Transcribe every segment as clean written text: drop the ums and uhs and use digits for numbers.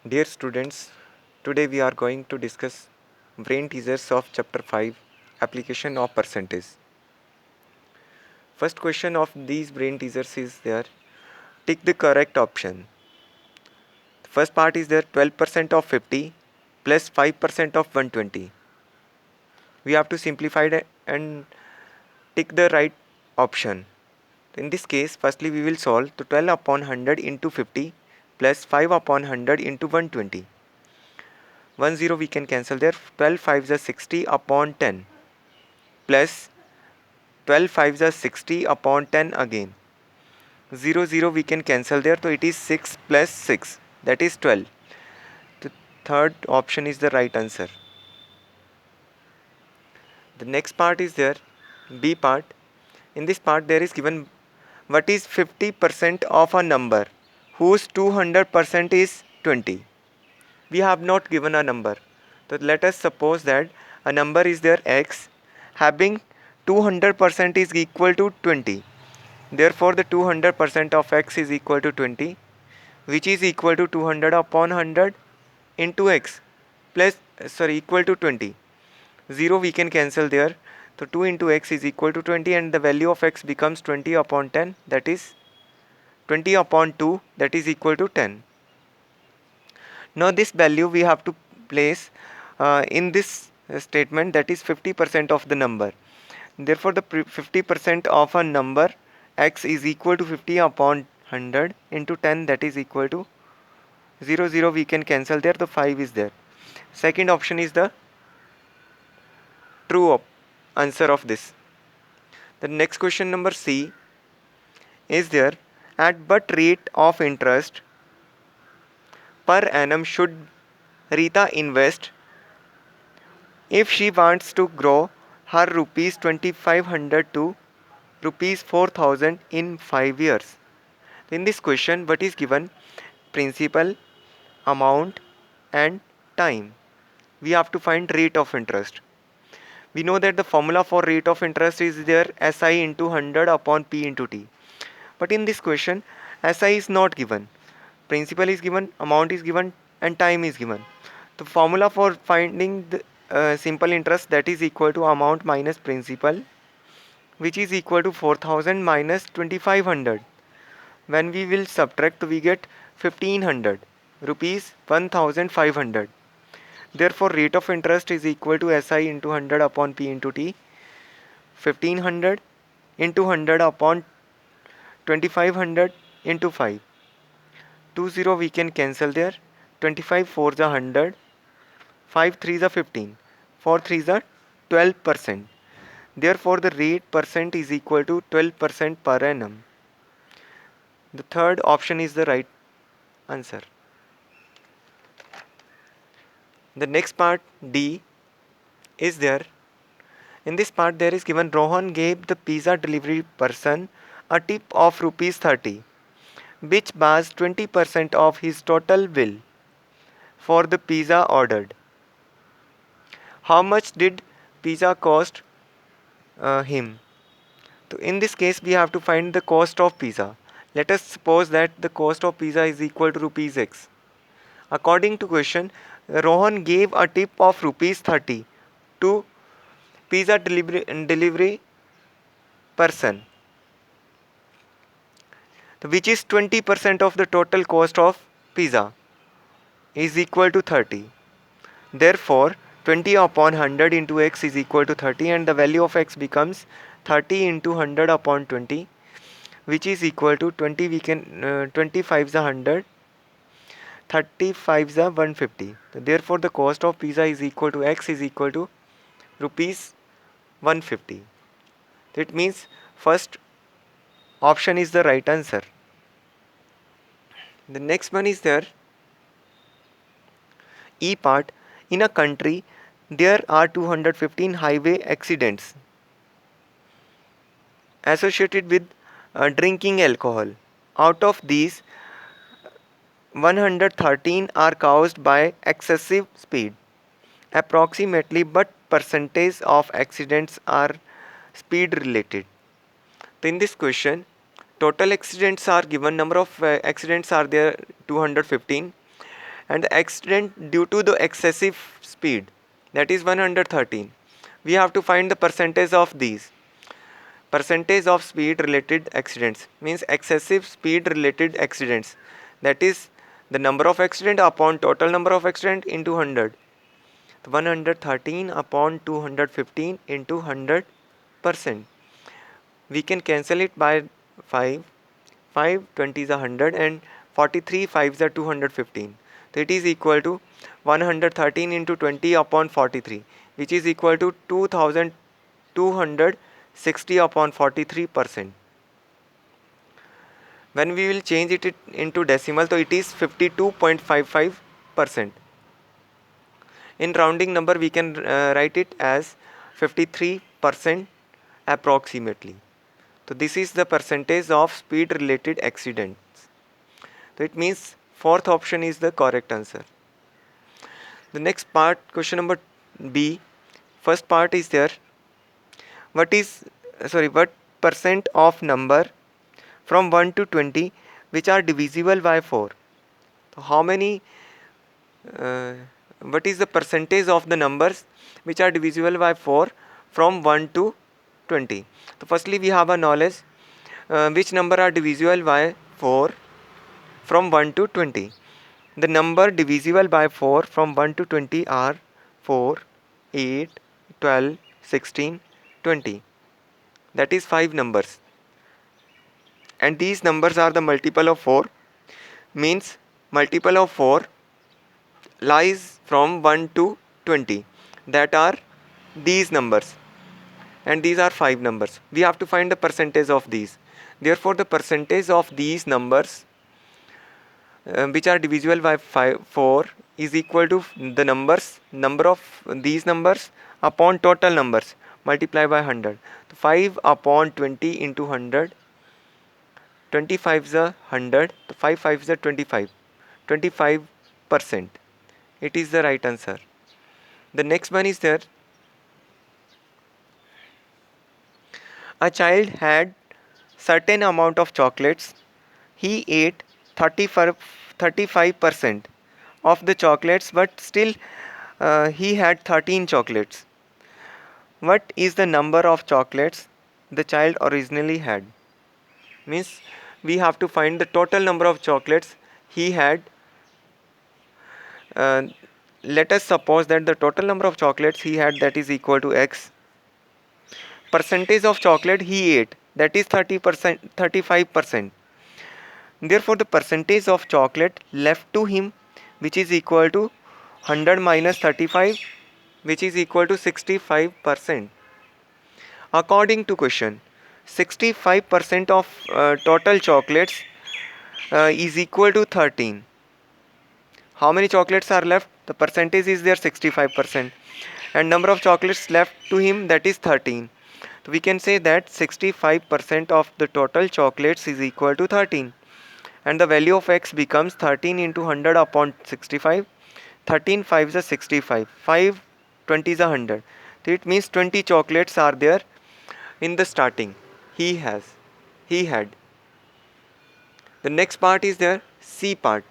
Dear students, today we are going to discuss brain teasers of chapter 5, application of percentage. First question of these brain teasers is there, tick the correct option. The first part is there, 12% of 50 plus 5% of 120. We have to simplify it and tick the right option. In this case, firstly we will solve to 12 upon 100 into 50 plus 5 upon 100 into 120. 10 we can cancel there. 12 5s are 60 upon 10 plus 12 5s are 60 upon 10 again. 0 we can cancel there, so it is 6 plus 6, that is 12. The third option is the right answer. The next part is there, B part. In this part there is given what is 50% of a number whose 200% is 20. We have not given a number. So let us suppose that a number is there x having 200% is equal to 20. Therefore the 200% of x is equal to 20, which is equal to 200 upon 100 into x plus equal to 20. 0 we can cancel there. So 2 into x is equal to 20 and the value of x becomes 20 upon 10, that is 20 upon 2, that is equal to 10. Now this value we have to place in this statement, that is 50% of the number. Therefore the 50% of a number x is equal to 50 upon 100 into 10, that is equal to 0 we can cancel there, the 5 is there. Second option is the true answer of this. The next question number C is there, at what rate of interest per annum should Rita invest if she wants to grow her rupees 2500 to rupees 4000 in 5 years. In this question, what is given? Principal, amount and time. We have to find rate of interest. We know that the formula for rate of interest is there, SI into 100 upon P into T. But in this question, SI is not given. Principal is given, amount is given and time is given. The formula for finding the simple interest, that is equal to amount minus principal, which is equal to 4000 minus 2500. When we will subtract, we get 1500 rupees 1500. Therefore rate of interest is equal to SI into 100 upon P into T. 1500 into 100 upon 2500 into 5. 20 we can cancel there. 25 4 is 100. 5 3 is 15. 4 3 is 12%. Therefore the rate percent is equal to 12% per annum. The third option is the right answer. The next part, D, is there. In this part there is given Rohan gave the pizza delivery person a tip of rupees 30, which was 20% of his total bill for the pizza ordered. How much did pizza cost him? So in this case we have to find the cost of pizza. Let us suppose that the cost of pizza is equal to rupees X. According to question, Rohan gave a tip of rupees 30 to pizza delivery person, which is 20% of the total cost of pizza is equal to 30. Therefore 20 upon 100 into x is equal to 30 and the value of x becomes 30 into 100 upon 20, which is equal to 20 we can 25 is 100, 35 is 150. Therefore the cost of pizza is equal to x is equal to rupees 150. That means first option is the right answer. The next one is there, E part. In a country there are 215 highway accidents associated with drinking alcohol. Out of these, 113 are caused by excessive speed. Approximately what percentage of accidents are speed related? In this question, total accidents are given, number of accidents are there 215, and the accident due to the excessive speed, that is 113. We have to find the percentage of these. Percentage of speed related accidents means excessive speed related accidents, that is the number of accident upon total number of accident into 100. 113 upon 215 into 100%. We can cancel it by 5. 5 20 is 100 and 43 5s are 215. So it is equal to 113 into 20 upon 43, which is equal to 2260 upon 43%. When we will change it into decimal, so it is 52.55%. In rounding number, we can write it as 53% approximately. So this is the percentage of speed related accidents. So it means fourth option is the correct answer. The next part, question number B. First part is there. What percent of number from 1 to 20 which are divisible by 4? So how many what is the percentage of the numbers which are divisible by 4 from 1 to 20? So firstly we have a knowledge which number are divisible by 4 from 1 to 20. The number divisible by 4 from 1 to 20 are 4, 8, 12, 16, 20. That is 5 numbers. And these numbers are the multiple of 4, means multiple of 4 lies from 1 to 20. That are these numbers. And these are 5 numbers. We have to find the percentage of these. Therefore, the percentage of these numbers which are divisible by 4 is equal to the number of these numbers upon total numbers multiply by 100. So 5 upon 20 into 100. 25 is a 100. 5 5 is a 25. 25%. It is the right answer. The next one is there. A child had certain amount of chocolates. He ate 35% of the chocolates, but still he had 13 chocolates. What is the number of chocolates the child originally had? Means we have to find the total number of chocolates he had. Let us suppose that the total number of chocolates he had, that is equal to x. Percentage of chocolate he ate, that is 30%, 35%. Therefore, the percentage of chocolate left to him, which is equal to 100 minus 35, which is equal to 65%. According to question, 65% of total chocolates is equal to 13. How many chocolates are left? The percentage is there 65%. And number of chocolates left to him, that is 13. So we can say that 65% of the total chocolates is equal to 13. And the value of x becomes 13 into 100 upon 65. 13 5 is a 65. 5 20 is a 100. So it means 20 chocolates are there in the starting. He had. The next part is there, C part.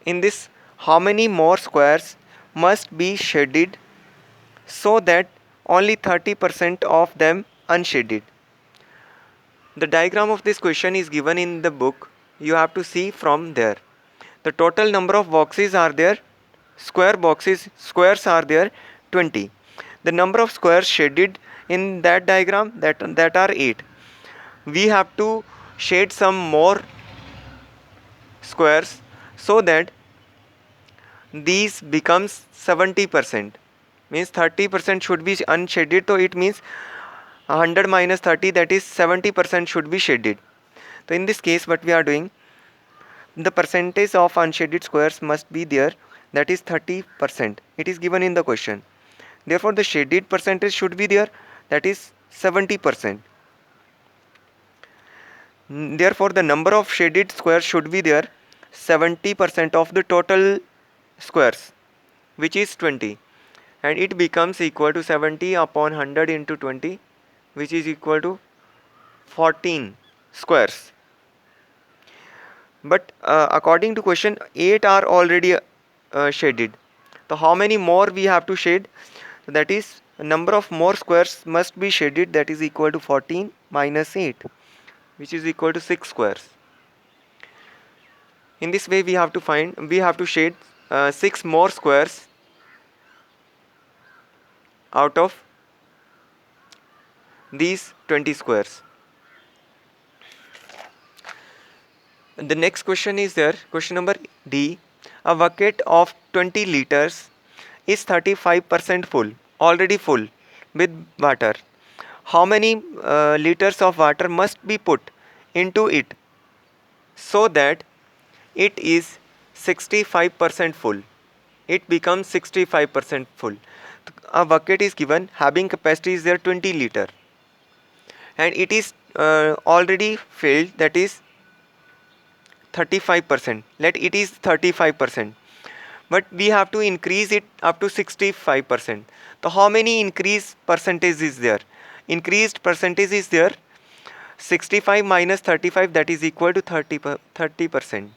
In this, how many more squares must be shaded so that only 30% of them unshaded? The diagram of this question is given in the book. You have to see from there. The total number of boxes are there, squares are there 20. The number of squares shaded in that diagram, that are 8. We have to shade some more squares so that these becomes 70%. Means 30% should be unshaded, so it means 100 minus 30, that is 70% should be shaded. So in this case what we are doing, the percentage of unshaded squares must be there, that is 30%. It is given in the question. Therefore the shaded percentage should be there, that is 70%. Therefore the number of shaded squares should be there 70% of the total squares, which is 20, and it becomes equal to 70 upon 100 into 20, which is equal to 14 squares. but according to question 8 are already shaded. So how many more we have to shade? So that is number of more squares must be shaded, that is equal to 14 minus 8, which is equal to 6 squares. In this way we have to shade 6 more squares out of these 20 squares. The next question is there, question number D. A bucket of 20 liters is 35% full, already full with water. How many liters of water must be put into it so that it is 65% full? It becomes 65% full. A bucket is given, having capacity is there 20 liter, and it is already filled, that is 35%. Let it is 35%, but we have to increase it up to 65%. So how many increased percentage is there? Increased percentage is there 65 minus 35, that is equal to 30%.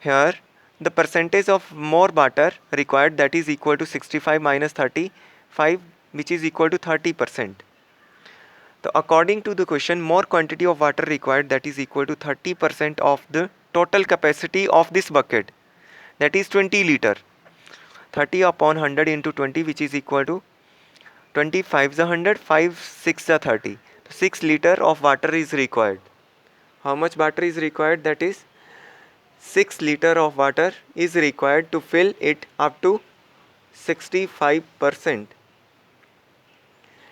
Here the percentage of more water required, that is equal to 65 minus 35, which is equal to 30%. So according to the question, more quantity of water required, that is equal to 30% of the total capacity of this bucket, that is 20 liter. 30 upon 100 into 20, which is equal to 25 is 100, 5 6 is 30. 6 liter of water is required. How much water is required? That is 6 liter of water is required to fill it up to 65%.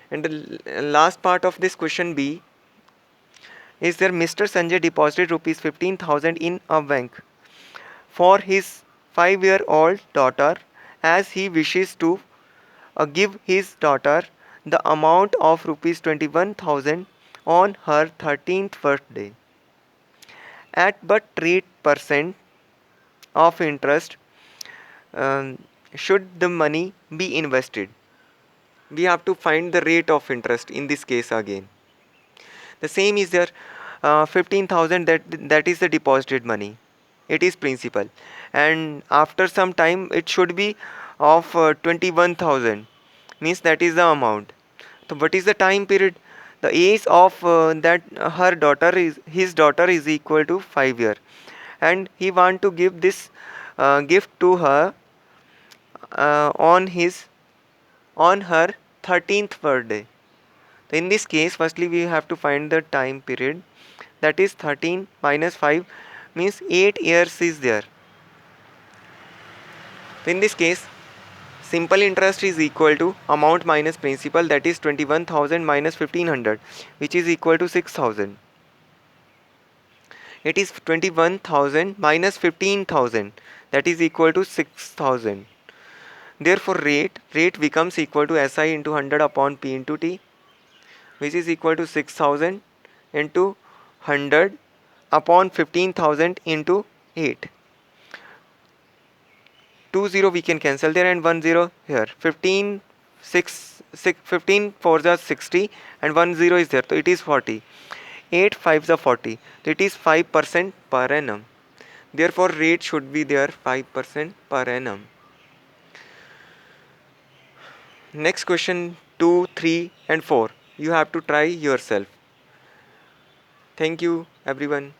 And the last part of this question B is there, Mr. Sanjay deposited rupees 15,000 in a bank for his 5-year-old daughter, as he wishes to give his daughter the amount of rupees 21,000 on her 13th birthday at but rate percent of interest. um, should the money be invested? We have to find the rate of interest in this case again. The same is there, 15,000, that is the deposited money, it is principal, and after some time it should be of 21,000, means that is the amount. So what is the time period? The age of that her daughter is, his daughter is equal to 5 year, and he want to give this gift to her on her 13th birthday. In this case, firstly we have to find the time period, that is 13 minus 5, means 8 years is there. In this case, simple interest is equal to amount minus principal, that is 21,000 minus 1500, which is equal to 6,000. It is 21,000 minus 15,000, that is equal to 6,000. Therefore rate becomes equal to SI into 100 upon P into T, which is equal to 6,000 into 100 upon 15,000 into 8. 2 0 we can cancel there, and 1 0 here. 15 15 4s are 60, and 1 0 is there, so it is 40. 8 5s are 40, so it is 5% per annum. Therefore rate should be there 5% per annum. Next question 2, 3 and 4 you have to try yourself. Thank you everyone.